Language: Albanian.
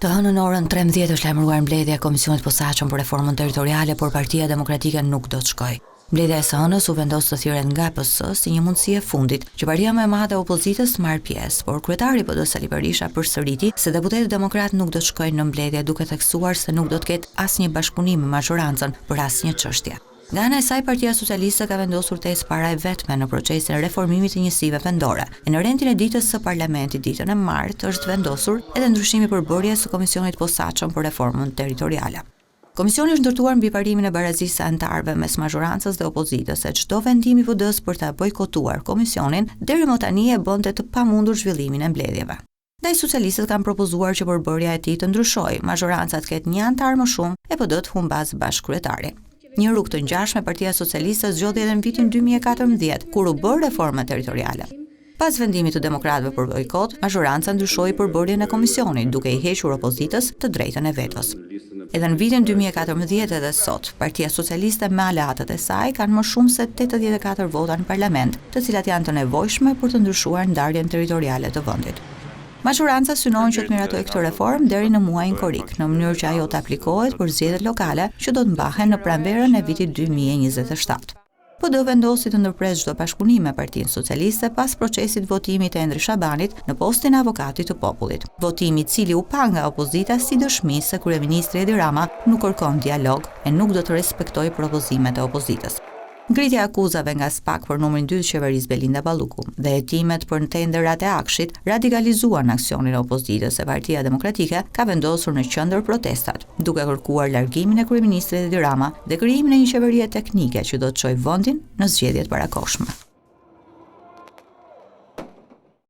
Të hënën orën 13 është lajmëruar mbledhja e Komisionit Posaçëm për Reformën Territoriale, por Partia Demokratike nuk do të shkojë. Mbledhja e së hënës u vendos të thirret nga PS si një mundësi e fundit që partia më e madhe e opozitës të marrë pjesë, por kryetari PD Sali Berisha përsëriti se deputetët demokrat nuk do të shkojnë në mbledhje, duke theksuar se nuk do të ketë asnjë bashkëpunim me majorancën për asnjë çështje. Nga ana e saj, Partia Socialiste ka vendosur të ecë para e vetme në procesin e reformimit të njësive vendore. Në rendin e ditës së Parlamentit ditën e martë është vendosur edhe ndryshimi i përbërjes së Komisionit Posaçëm për Reformën Territoriale. Komisioni është ndërtuar mbi parimin e barazisë së anëtarëve mes majorancës dhe opozitës, se çdo vendim i PD-s për ta bojkotuar komisionin deri më tani e bënte të pamundur zhvillimin e mbledhjeve. Ndaj socialistët kanë propozuar që përbërja e tij të ndryshojë, majoranca të ketë një anëtar më shumë e PD-t humbas bashkëkryetari. Një rrugë të ngjashme Partia Socialiste zgjodhi edhe në vitin 2014, kur u bë reforma territoriale. Pas vendimit të demokratëve për bojkot, majoranca ndryshoi përbërjen e komisionit, duke i hequr opozitës të drejtën e vetos. Edhe në vitin 2014 edhe sot, Partia Socialiste me aleatët e saj kanë më shumë se 84 vota në parlament, të cilat janë të nevojshme për të ndryshuar ndarjen territoriale të vendit. Majoranca synon që të miratojë këtë reformë deri në muajin korrik, në mënyrë që ajo të aplikohet për zgjedhjet lokale që do të mbahen në pranverën e vitit 2027. PD vendosi të ndërpres çdo bashkëpunim me Partinë Socialiste pas procesit votimit të Endri Shabanit në postin e avokatit të popullit. Votimi i cili u pa nga opozita si dëshmi se kryeministri Edi Rama nuk kërkon dialog e nuk do të respektojë propozimet e opozitës. Ngritja e akuzave nga SPAK për numrin 2 të qeverisë Belinda Balluku dhe hetimet për tenderat e Akshit radikalizuan aksionin e opozitës e Partia Demokratike ka vendosur në qendër protestat, duke kërkuar largimin e kryeministrit Edi Rama dhe krijimin e një qeverie teknike që do të çojë vendin në zgjedhjet parakohshme.